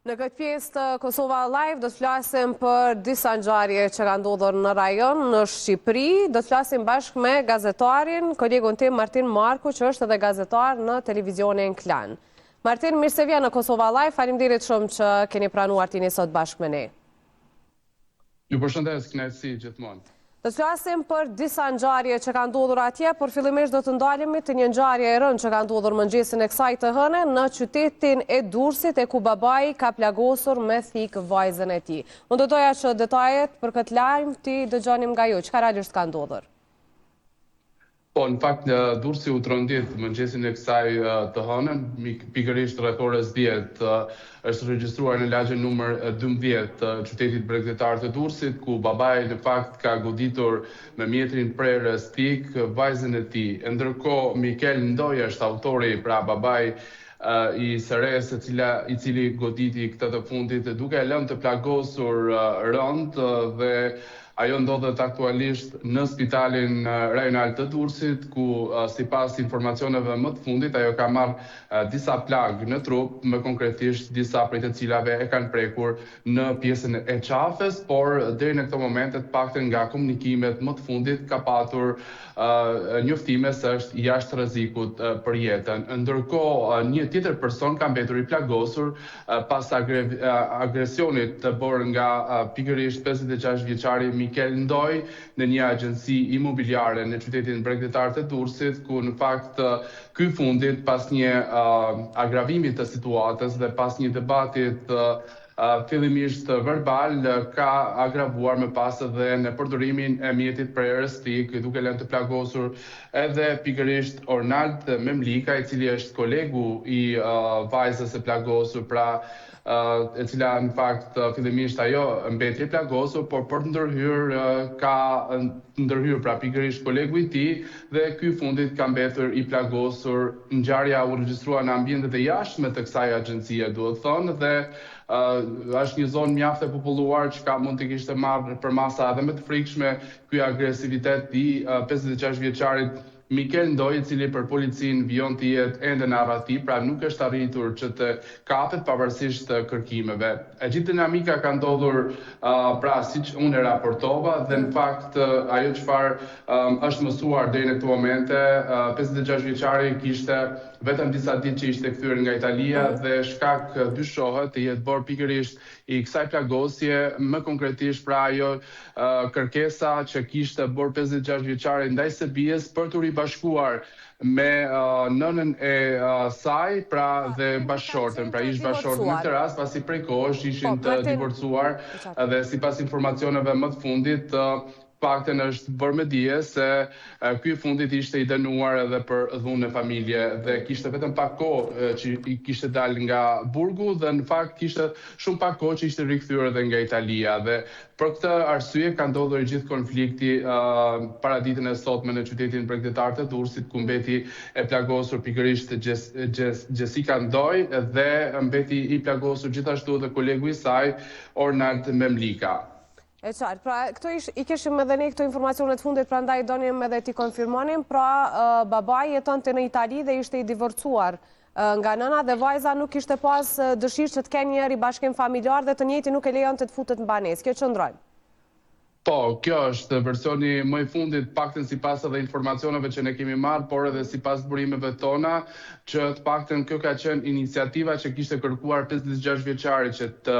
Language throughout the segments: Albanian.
Në këtë pjesë të Kosova Live do të flasim për disa ngjarje që kanë ndodhur në rajon, në Shqipëri. Do të flasim bashkë me gazetarin, kolegun tim Martin Marku, që është edhe gazetar në televizionin Klan. Martin, mirë se vjen në Kosova Live, faleminderit shumë që keni pranuar të jeni sot bashkë me ne. Ju përshëndes, kënaqësi gjithmonë. Do të flasim për disa ngjarje që kanë ndodhur atje, por fillimisht do të ndalemi te një ngjarje e rëndë që ka ndodhur mëngjesin e kësaj të hëne në qytetin e Durrësit, ku babai ka plagosur me thik vajzën e tij. Unë do doja që detajet për këtë lajm ti dëgjonim nga ju. Çfarë realisht ka ndodhur? Po, në fakt, Durrësi u trondit mëngjesin e kësaj të hënën, pikërisht rreth orës 10, është regjistruar në lagjen numër 12 të qytetit bregdetar të Durrësit, ku babai në fakt ka goditur me mjetrin prerës thik vajzën e tij. Ndërkohë, Mikel Ndoj është autori, pra babai i sëres i cili goditi këtë të fundit duke e lënë të plagosur rënd dhe ajo ndodhet aktualisht në spitalin rajonal të Durrësit, ku sipas informacioneve më të fundit ajo ka marrë disa plagë në trup, më konkretisht disa prej të cilave e kanë prekur në pjesën e qafës, por deri në këto momente të paktën nga komunikimet më të fundit ka patur njoftime se është jashtë rrezikut për jetën. Ndërkohë, një tjetër person ka mbetur i plagosur pas agresionit të bërë nga pikërisht 56 vjeçari Mikel Ndoj në një agjenci imobiliare në qytetin bregdetar të Durrësit, ku në fakt ky fundit pas një agravimit të situatës dhe pas një debatit fillimisht verbal ka agravuar më pas edhe në përdorimin e mjetit prerës thik, duke lënë të plagosur edhe pikërisht Ornald Memlika, i cili është kolegu i vajzës e plagosur, pra e cila në fakt fillimisht ajo mbeti e plagosur, por për të ndërhyrë ka ndërhyrë pra pikërisht kolegu i tij dhe ky fundit ka mbetur i plagosur. Ngjarja u regjistrua në ambientet e jashtme të kësaj agjencie, duhet thënë, dhe është një zonë mjaft e populluar që ka mund të kishte marrë për masa edhe më të frikshme ky agresivitet i 56 vjeçarit Mikel Ndoj, i cili për policin vijon të jetë ende në arrati, pra nuk është arritur që të kapet pavarësisht kërkimeve. E gjithë dinamika ka ndodhur pra siç unë e raportova, dhe në fakt ajo çfarë është mësuar deri në këtë momente, 56 vjeçari kishte vetëm disa ditë që ishte kthyer nga Italia dhe shkak dyshohet të jetë bërë pikërisht i kësaj plagosje, më konkretisht pra ajo kërkesa që kishte bërë 56 vjeçari ndaj Serbies për të ribashkuar me nënën e saj, pra dhe bashkëshorten, pra ish bashkëshorten në këtë rast, pasi prej kohësh ishin të divorcuar dhe sipas informacioneve më të fundit paktën është bërë me dije se ky fundit ishte i dënuar edhe për dhunë në familje dhe kishte vetëm pak kohë që i kishte dalë nga burgu dhe në fakt kishte shumë pak kohë që ishte rikthyer edhe nga Italia, dhe për këtë arsye ka ndodhur gjithë konflikti paraditën e sotme në qytetin bregdetar të Durrësit, ku mbeti e plagosur pikërisht Jessica Ndoj dhe mbeti i plagosur gjithashtu edhe kolegu i saj Ornald Memlika. E qartë, pra këto i kishim edhe ne këto informacionet fundit, pra ndaj donim edhe ti konfirmonim, pra babai jetonte në Itali dhe ishte i divorcuar nga nëna dhe vajza nuk ishte pas dëshirë që të kenë një ribashkim familjar dhe të njëjti nuk e lejon të futet në banesë. Kjo qëndron? Po, kjo është versioni më i fundit, paktën sipas edhe informacioneve që ne kemi marrë, por edhe sipas burimeve tona, që të paktën kjo ka qenë iniciativa që kishte kërkuar 56 vjeçari që të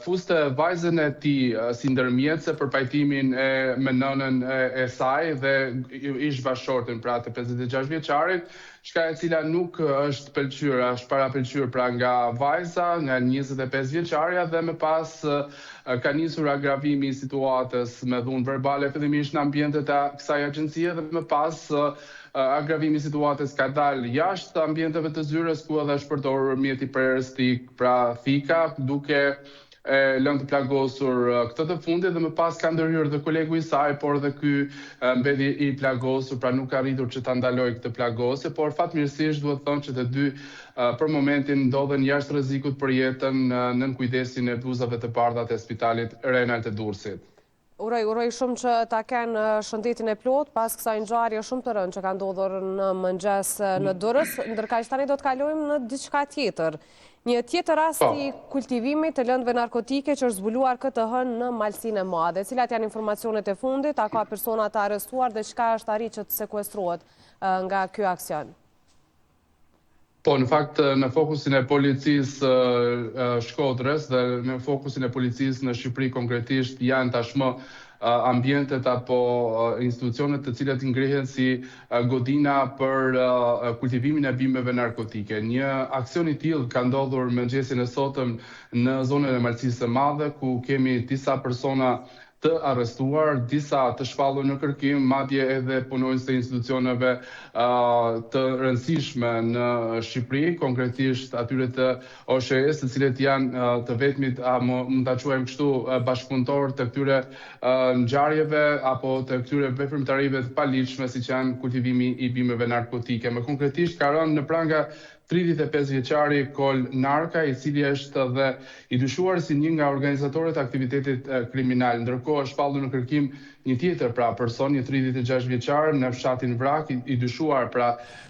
fuste vajzën e tij si ndërmjetëse për pajtimin me nënën e saj dhe ish bashkëshorten, pra të 56 vjeçarit, shka e cila nuk është pëlqyer, është parapëlqyer pra nga vajza, nga 25 vjeçaria, dhe më pas ka nisur agravimi i situatës me dhunë verbale fillimisht në ambientet e kësaj agjencie dhe më pas agravimi i situatës ka dalë jashtë ambienteve të zyrës, ku edhe është përdorur mjeti prerës thik, pra thika, duke lënë të plagosur këtë të fundit dhe më pas ka ndërhyrë dhe kolegu i saj, por dhe ky mbeti i plagosur, pra nuk ka arritur që ta ndalojë këtë plagosje, por fatmirësisht duhet thonë që të dy për momentin ndodhen jashtë rrezikut për jetën nën kujdesin e bluzave të bardha të spitalit rajonal të Durrësit. Uroj shumë që ta kenë shëndetin e plot pas kësaj ngjarje shumë të rëndë që ka ndodhur në mëngjes në Durrës, ndërkaq tani do të kalojmë në diçka tjetër. Një tjetër rast i kultivimit të lëndëve narkotike që është zbuluar këtë hënë në Malsinë e Madhe. Cilat janë informacionet e fundit, a ka persona të arrestuar dhe çka është arritur të sekuestrohet nga ky aksion? Po, në fakt, në fokusin e policisë Shkodrës dhe në fokusin e policisë në Shqipëri konkretisht janë tashmë ambientet apo institucionet të cilat ngrihen si godina për kultivimin e bimëve narkotike. Një aksion i tillë ka ndodhur mëngjesin e sotëm në zonën e Malsisë së Madhe, ku kemi disa persona të arrestuar, disa të shpallur në kërkim, madje edhe punonjës të institucioneve të rëndësishme në Shqipëri, konkretisht atyre të OSHE-s, të cilët janë të vetmit, mund ta quajmë kështu, bashkëpunëtor të këtyre ngjarjeve apo të këtyre veprimtarive të paligjshme siç janë kultivimi i bimëve narkotike. Më konkretisht ka rënë në pranga 35 vjeçari Kol Narka, i cili është dhe i dyshuar si një nga organizatorët e aktivitetit kriminal. Ndërkohë është shpallur në kërkim një tjetër person, një 36 vjeçar në fshatin Vrak, i dyshuar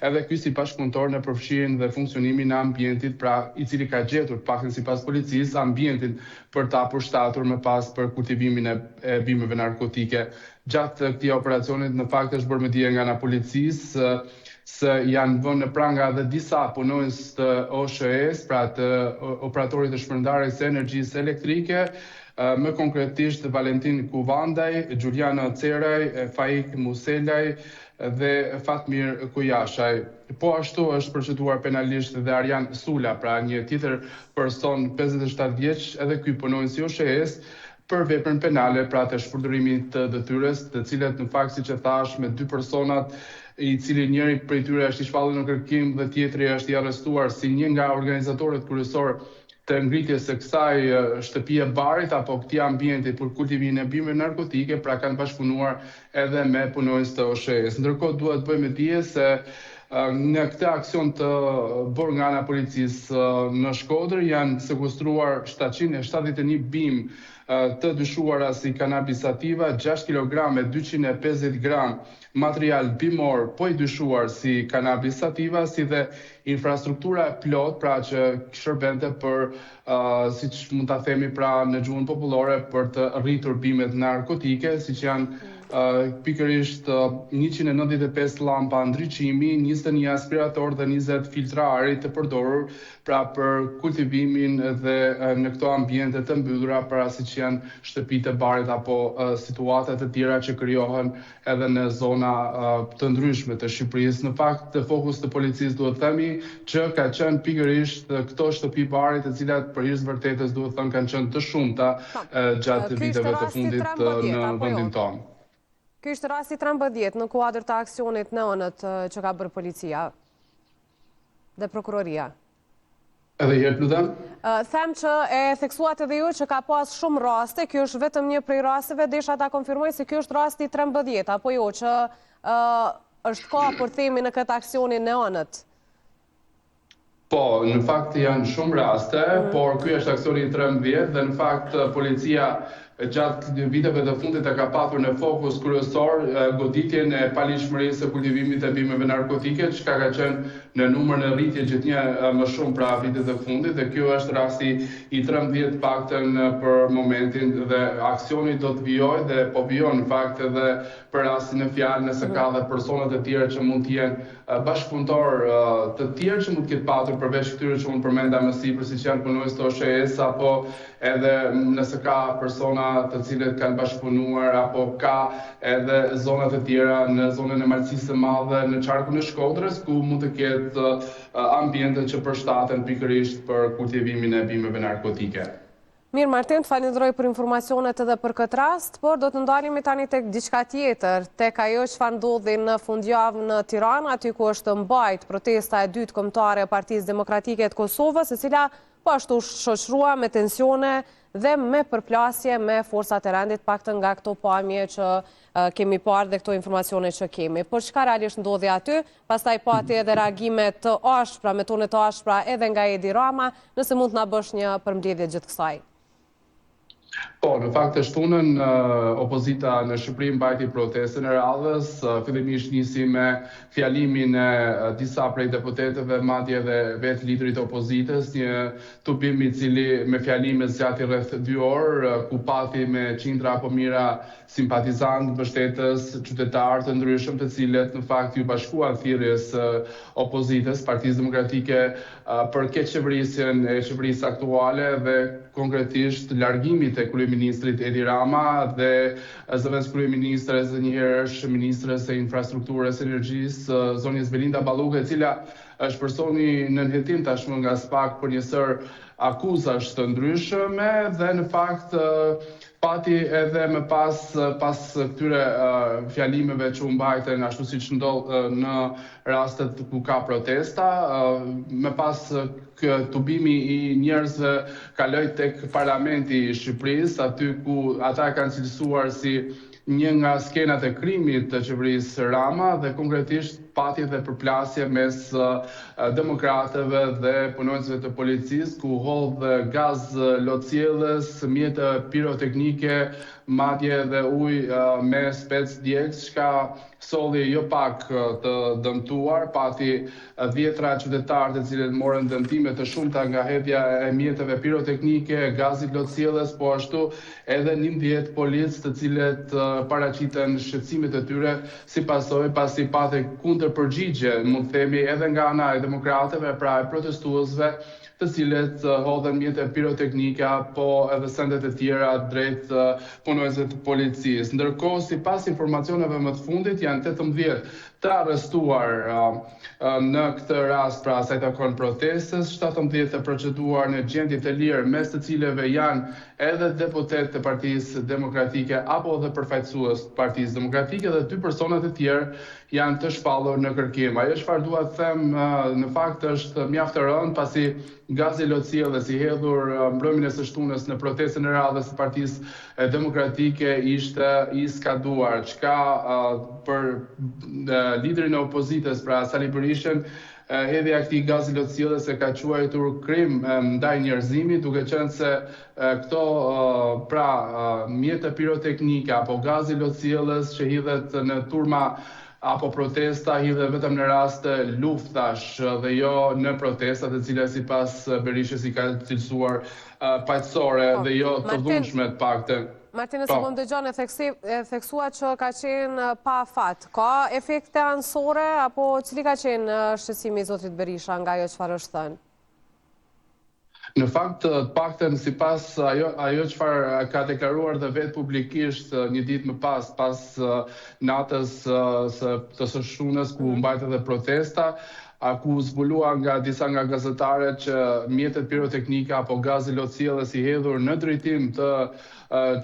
edhe ky si bashkëpunëtor në përfshirjen dhe funksionimin e ambientit, i cili ka gjetur, paktën sipas policisë, ambientin për ta përshtatur më pas për kultivimin e bimëve narkotike. Gjatë këtij operacionit në fakt është bërë me dije nga ana policisë se janë vënë në pranga dhe disa punonjës të OSHE-s, të operatorit të shpërndarjes së energjisë elektrike, më konkretisht Valentin Kuvandaj, Giuliano Ceraj, Faik Muselaj dhe Fatmir Kujashaj. Po ashtu është proceduar penalisht dhe Arjan Sula, një tjetër person 57 vjeç, edhe ky punonjës i OSHE-s, për veprën penale të shpërdorimit të detyrës, të cilat në fakt, siç e thash, me dy personat, i cili njëri prej tyre është i shpallur në kërkim dhe tjetri është i arrestuar si një nga organizatorët kryesor të ngritjes së kësaj shtëpie barit apo këtij ambienti për kultivimin e bimëve narkotike, kanë bashkëpunuar edhe me punonjës të OSHE-s. Ndërkohë duhet të bëjmë dije se në këtë aksion të bërë nga ana policisë në Shkodër janë sekuestruar 771 bimë të dyshuara si kanabis sativa, 6 kg, 250 gram material bimor po i dyshuar si kanabis sativa, si dhe infrastruktura plot, që shërbente për, siç mund ta themi në gjuhën popullore, për të rritur bimet narkotike, siç janë pikërisht 195 lampa ndriçimi, 21 aspirator dhe 20 filtra ari të përdorur për kultivimin dhe në këto ambiente të mbyllura, siç janë shtëpitë e barit apo situata të tjera që krijohen edhe në zona të ndryshme të Shqipërisë. Në fakt, fokus të policisë duhet themi që ka qenë pikërisht këto shtëpi barit, të cilat për hir të vërtetës duhet thënë kanë qenë të shumta gjatë viteve të fundit në vendin tonë. Ky është rasti 13 në kuadër të aksionit në Onët që ka bërë policia dhe prokuroria. Edhe herë lutem? Them që e theksuat edhe ju që ka pas shumë raste, kjo është vetëm një prej rasteve, desha ta konfirmoj se kjo është rasti 13, apo jo që është ka për themi në këtë aksionin në Onët? Po, në fakt janë shumë raste, por ky është aksioni 13 dhe në fakt policia gjatë viteve të fundit e ka patur në fokus kryesor goditjen e paligjshmërisë së kultivimit të bimëve narkotike, çka ka qenë në numër në rritje gjithnjë më shumë vitet e fundit, dhe kjo është rasti i 13 paktën për momentin, dhe aksioni do të vijojë dhe po vijon në fakt edhe për rastin e fjalë, nëse ka dhe persona të tjerë që mund të jenë bashkëpunëtor të tjerë që mund të ketë patur përveç këtyre që unë përmenda më sipër, siç janë punonjës të OSHE-s, apo edhe nëse ka persona të cilët kanë bashkëpunuar, apo ka edhe zona të tjera në zonën e Malsisë së Madhe, në qarkun e Shkodrës, ku mund të ketë ambiente që përshtaten pikërisht për kultivimin e bimëve narkotike. Mirë, Martin, të falenderoj për informacionet edhe për këtë rast, por do të ndalemi tani tek diçka tjetër, tek ajo çfarë ndodhi në fundjavë në Tiranë, aty ku është mbajt protesta e dytë kombëtare e Partisë Demokratike të Kosovës, e cila po ashtu shoqërua me tensione dhe me përplasje me forcat e rendit, paktën nga këto pamje që kemi parë dhe këto informacione që kemi. Por çka realisht ndodhi aty, pastaj pati edhe reagime të ashpra, me tone të ashpra edhe nga Edi Rama, nëse mund të na bësh një përmbledhje gjithë kësaj. Po, në fakt të shtunën opozita në Shqipëri mbajti protestën e radhës, fillimisht nisi me fjalimin e disa prej deputetëve, madje dhe vetë liderit e opozitës, një tubim i cili me fjalime zgjati rreth 2 orë, ku pati me qindra apo mijëra simpatizantë, mbështetës, qytetarë të ndryshëm, të cilët në fakt ju bashkuan thirrjes opozitës, Partisë Demokratike, për keqëvërisjen e qeverisë aktuale dhe konkretisht largimit e kryeministrit Edi Rama dhe zëvendës kryeministres dhe njëherësh ministres e infrastrukturës energjisë, zonjës Belinda Balluke, e cila është personi në nënhetim tashmë nga SPAK për një sër akuzash të ndryshme dhe në fakt pati edhe më pas këtyre fjalimeve që u mbajten ashtu siç ndodh në rastet ku ka protesta, më pas tubimi i njerëzve kaloi tek Parlamenti i Shqipërisë, aty ku ata kanë cilësuar si një nga skenat e krimit të qeverisë Rama dhe konkretisht pati dhe përplasje mes demokratëve dhe punonjësve të policisë, ku hodh gaz lotësielës, mjete piroteknike, madje dhe ujë me spec djegës, çka solli jo pak të dëmtuar, pati 10 qytetarë të cilët morën dëmtime të shumta nga hedhja e mjeteve piroteknike, gazit lotësielës, po ashtu edhe 11 policë të cilët paraqiten shqetësimet e tyre si pasojë pasi pati kundërpërgjigje, mund të themi edhe nga ana e demokratëve, pra e protestuesve, të cilët hodhen mjete piroteknike apo edhe sendet e tjera drejt punonjësve të policisë. Ndërkohë, sipas informacioneve më të fundit, janë 18 të arrestuar në këtë rast, pra sa i takon protestës, 17 të proceduar në gjendje të lirë, mes të cileve janë edhe deputet të Partisë Demokratike apo dhe përfaqësues të Partisë Demokratike dhe 2 persona të tjerë janë të shpallur në kërkim. Ajo çfarë dua të them në fakt është mjaft e rëndë pasi gazi lotësielës i hedhur mbrëmjen e së shtunës në protestën e radhës së Partisë Demokratike ishte i skaduar, çka për liderin e opozitës, pra Sali Berishën, hedhja e këtij gazi lotësielës e ka quajtur krim ndaj njerëzimit, duke qenë se këto mjete piroteknike apo gazi lotësielës që hidhet në turma apo protesta hidhet vetëm në raste luftash dhe jo në protestat të cilat sipas Berishës i ka cilësuar paqësore dhe jo të dhunshme të paktën. Martin, nëse më dëgjon e theksua që ka qenë pa fat. Ka efekte anësore apo cili ka qenë shqetësimi i zotit Berisha nga ajo çfarë është thënë? Në fakt, të paktën sipas ajo çfarë ka deklaruar dhe vetë publikisht një ditë më pas natës të së shtunës ku mbajtë edhe protesta, ku zbulua nga disa nga gazetarët që mjetet piroteknike apo gazi lotësielës i hedhur në drejtim të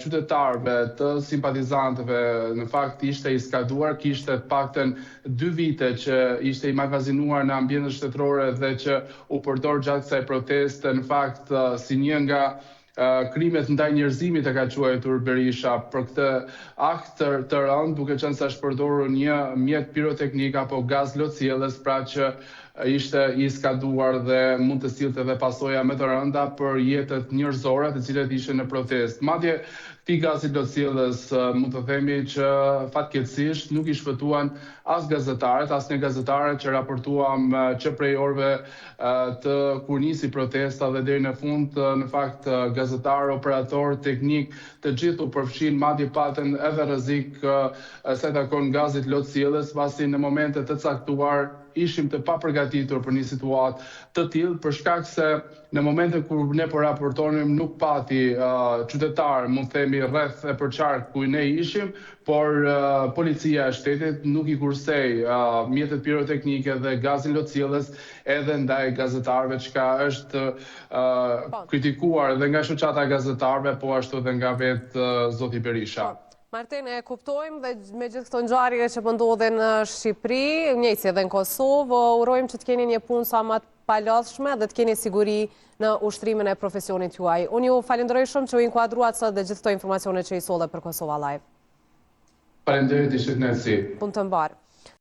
qytetarëve, të simpatizantëve, në fakt ishte i skaduar, kishte të paktën 2 vite që ishte i magazinuar në ambientet shtetërore dhe që u përdor gjatë kësaj proteste, në fakt si një nga krimet ndaj njerëzimit e ka quajtur Berisha për këtë akt të rënd, duke qenë se është përdorur një mjet piroteknik apo gaz lotësielës, pra që ishte i skaduar dhe mund të sillte edhe pasoja më të rënda për jetët njerëzore të cilët ishin në protestë. Madje këtij gazi lotësielës mund të themi që fatkeqësisht nuk i shpëtuan as gazetarët, as ne gazetarët që raportuam që prej orëve të kur nisi protesta dhe deri në fund, në fakt gazetarë, operatorë, teknik, të gjithë u përfshin, madje patën edhe rrezik sa i takon gazit lotësielës, pasi në momente të caktuar ishim të papërgatitur për një situatë të tillë, për shkak se në momentin kur ne po raportonim nuk pati qytetar, mund të themi rreth e përqark ku ne ishim, por policia e shtetit nuk i kursej mjetet piroteknike dhe gazin lotësielës edhe ndaj gazetarëve, çka është kritikuar edhe nga shoqata e gazetarëve, po ashtu edhe nga vetë zoti Berisha. Martin, e kuptojmë dhe me gjithë këto ngjarje që po ndodhen në Shqipëri, njëjsi edhe në Kosovë, urojmë që të keni një punë sa më të palodhshme dhe të keni siguri në ushtrimin e profesionit juaj. Unë ju falenderoj shumë që u inkuadruat sot dhe gjithë këto informacione që i solle për Kosova Live. Faleminderit, ishit nësi. Punë të mbar.